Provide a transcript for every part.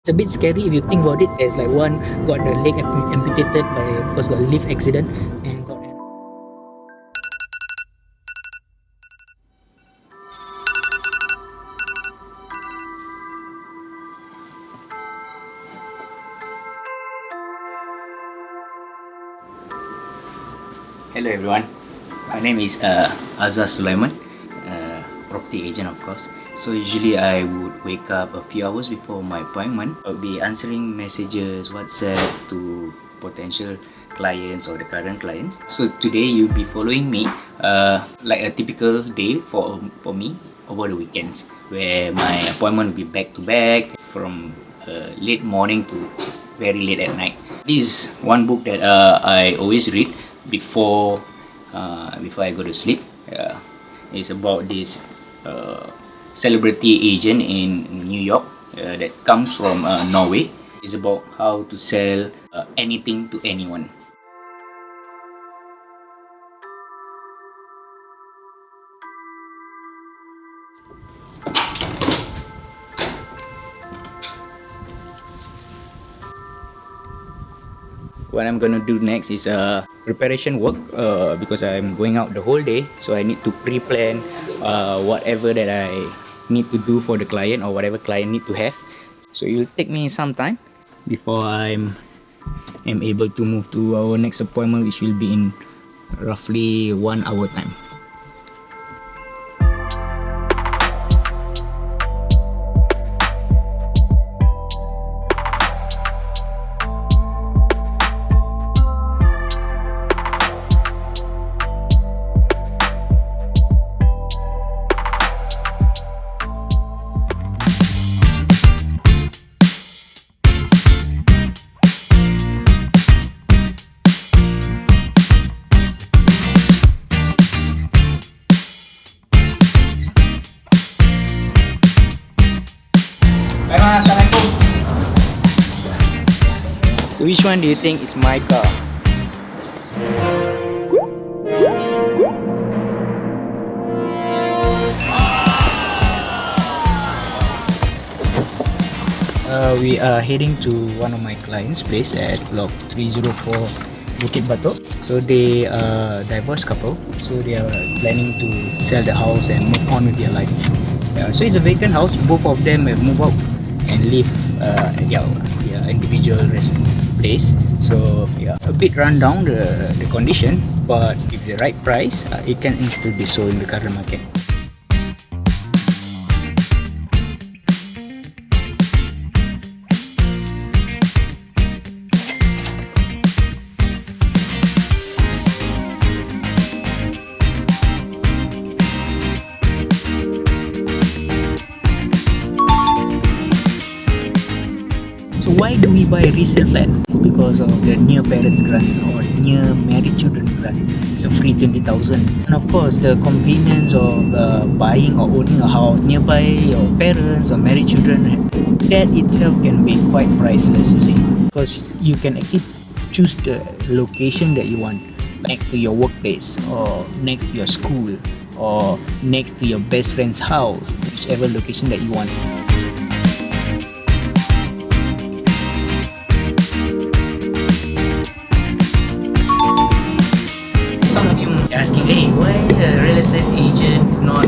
It's a bit scary if you think about it. There's like one got the leg amputated because got a lift accident and got an. Hello everyone, my name is Azhar Sulaiman, property agent of course. So usually I would wake up a few hours before my appointment. I'll be answering messages, WhatsApp to potential clients or the current clients. So today you'll be following me like a typical day for me over the weekends, where my appointment will be back to back from late morning to very late at night. This is one book that I always read before I go to sleep. It's about this celebrity agent in New York that comes from Norway. It's about how to sell anything to anyone. What I'm gonna do next is preparation work because I'm going out the whole day, so I need to pre-plan whatever that I need to do for the client or whatever client need to have. So it will take me some time before am able to move to our next appointment, which will be in roughly 1 hour time. Assalamualaikum. So which one do you think is my car? We are heading to one of my clients' place at block 304 Bukit Batok. So they are a divorced couple, so they are planning to sell the house and move on with their life. So it's a vacant house. Both of them have moved out and live at their individual place. So yeah, a bit run down the condition, but with the right price, it can still be sold in the current market. So why do we buy resale flat? It's because of the near parents grant or near married children grant. It's a free 20,000. And of course, the convenience of buying or owning a house nearby your parents or married children, that itself can be quite priceless, you see. Because you can actually choose the location that you want, next to your workplace or next to your school or next to your best friend's house, whichever location that you want. Asking, hey, why a real estate agent not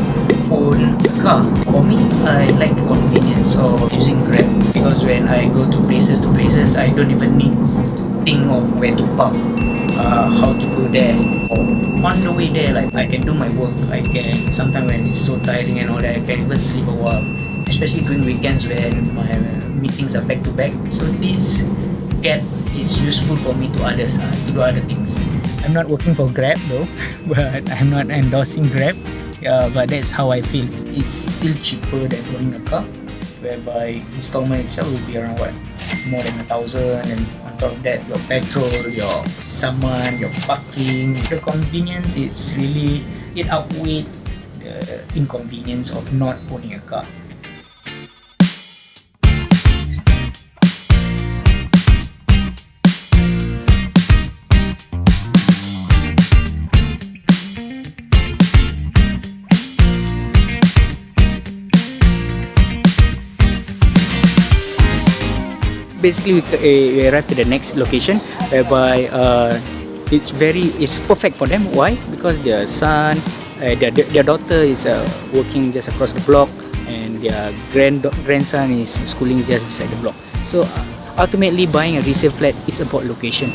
own a car? For me, I like the convenience of using Grab, because when I go to places, I don't even need to think of where to park, how to go there. On the way there, like I can do my work. I can sometimes when it's so tiring and all that, I can even sleep a while, especially during weekends when my meetings are back to back. So this gap is useful for me to do other things. I'm not working for Grab though, but I'm not endorsing Grab. But that's how I feel. It's still cheaper than owning a car, whereby installment itself will be around more than 1,000, and on top of that, your petrol, your saman, your parking, the convenience. It outweighs the inconvenience of not owning a car. basically we arrived to the next location, whereby it's perfect for them. Why? Because their son, their daughter is working just across the block, and their grandson is schooling just beside the block. So ultimately, buying a resale flat is about location.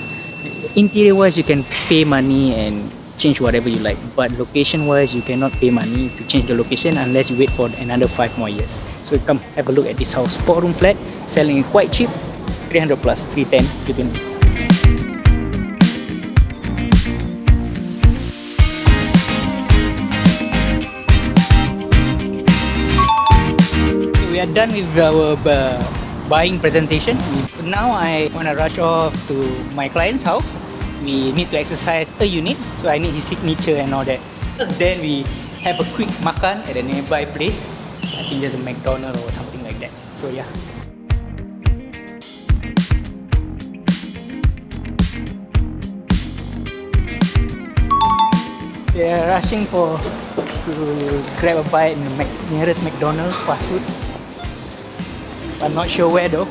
Interior wise, you can pay money and change whatever you like, but location wise, you cannot pay money to change the location unless you wait for another 5 more years. So come have a look at this house, 4-room flat, selling it quite cheap, 300 plus, 310 between. We are done with our buying presentation. Now I want to rush off to my client's house. We need to exercise a unit, so I need his signature and all that. Just then we have a quick makan at a nearby place. I think there's a McDonald's or something like that. So yeah. We are rushing to grab a bite in the nearest McDonald's fast food. I'm not sure where though.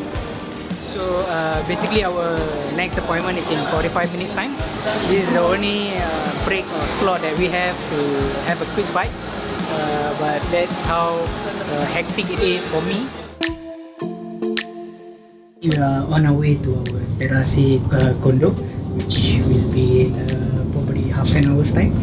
So basically our next appointment is in 45 minutes time. This is the only break or slot that we have to have a quick bite. But that's how hectic it is for me. We are on our way to our terrace condo, which will be probably half an hour's time.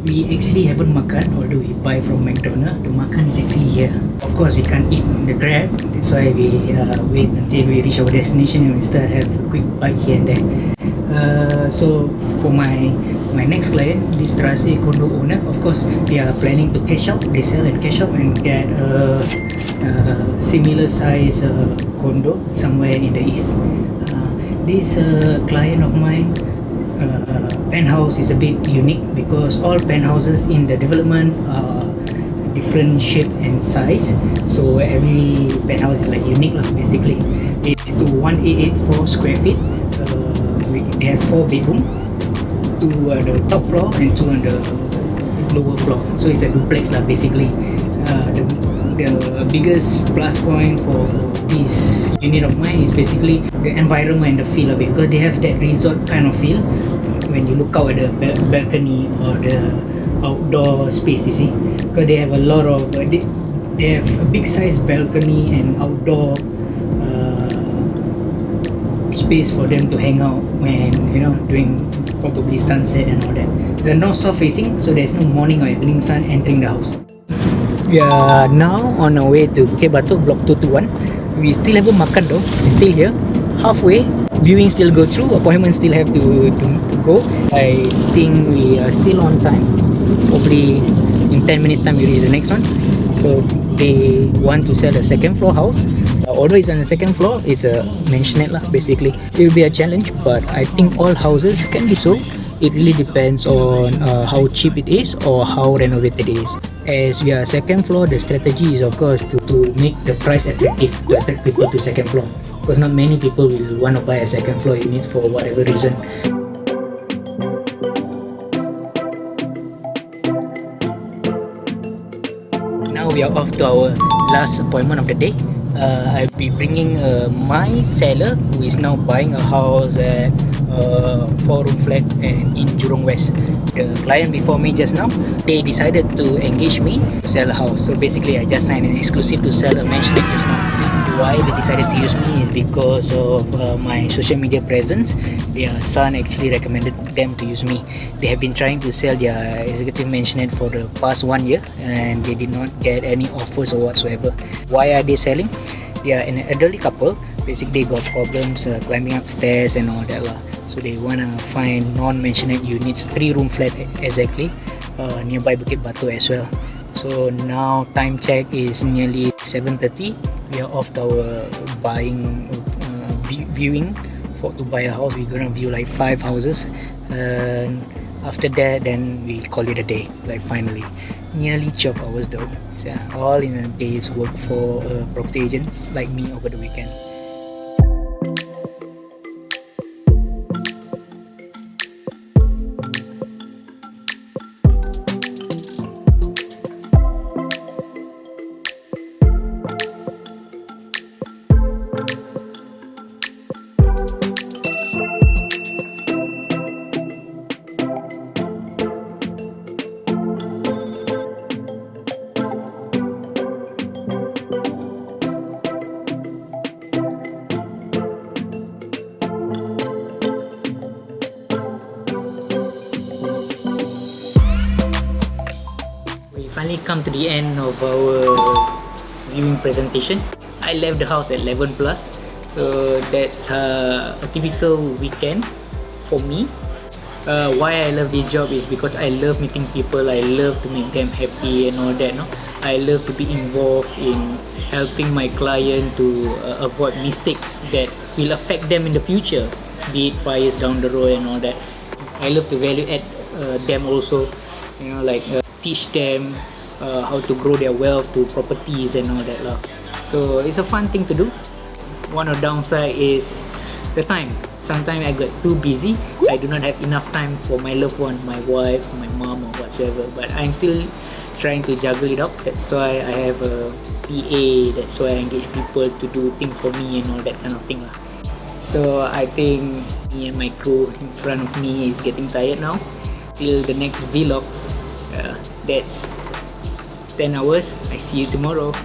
We actually haven't makan, although we buy from McDonald's. The makan is actually here. Of course, we can't eat on the Grab. That's why we wait until we reach our destination and we start have a quick bite here and there. So for my next client, this terrace condo owner, of course, they are planning to cash out. They sell and cash out and get a similar size condo somewhere in the east. This client of mine, penthouse is a bit unique because all penthouses in the development are different shape and size, so every penthouse is like unique lah, basically. It's 1884 square feet. They have 4 bedrooms, 2 on the top floor and 2 on the lower floor, so it's a duplex lah, basically. The biggest plus point for this unit of mine is basically the environment and the feel of it, because they have that resort kind of feel when you look out at the balcony or the outdoor space, you see, because they have a lot of they have a big size balcony and outdoor space for them to hang out when, you know, during probably sunset and all that. They're north south facing, so there's no morning or evening sun entering the house. We are now on our way to Bukit Batok, block 221. We still haven't makan though. We're still here, halfway. Viewing still go through, appointments still have to go. I think we are still on time. Probably in 10 minutes time we reach the next one. So they want to sell a second floor house. Although it's on the second floor, it's a mansionette lah, basically. It will be a challenge, but I think all houses can be sold. It really depends on how cheap it is or how renovated it is. As we are second floor, the strategy is of course to make the price attractive, to attract people to second floor, because not many people will want to buy a second floor unit for whatever reason. Now we are off to our last appointment of the day. I'll be bringing my seller who is now buying a house at 4-room flat and in Jurong West. The client before me just now, they decided to engage me to sell a house. So basically I just signed an exclusive to sell a mansionette just now. Why they decided to use me is because of my social media presence. Their son actually recommended them to use me. They have been trying to sell their executive mansionette for the past 1 year and they did not get any offers or whatsoever. Why are they selling? They are an elderly couple. Basically they got problems climbing up stairs and all that lah. So they want to find non-mansionette units, 3-room flat exactly, nearby Bukit Batok as well. So now time check is nearly 7:30. We are off to our buying viewing to buy a house. We're gonna view like 5 houses, and after that then we call it a day. Like finally, nearly 12 hours though. So all in a day's work for property agents like me over the weekend. finally come to the end of our viewing presentation. I left the house at 11 plus, so that's a typical weekend for me. Why I love this job is because I love meeting people. I love to make them happy and all that. No, I love to be involved in helping my client to avoid mistakes that will affect them in the future, be it 5 years down the road and all that. I love to value add them also, you know, like teach them how to grow their wealth to properties and all that lah. So it's a fun thing to do. One of the downside is the time. Sometimes I get too busy. I do not have enough time for my loved one, my wife, my mom or whatsoever. But I'm still trying to juggle it up. That's why I have a PA. That's why I engage people to do things for me and all that kind of thing lah. So I think me and my crew in front of me is getting tired now. Till the next vlogs, that's 10 hours. I see you tomorrow.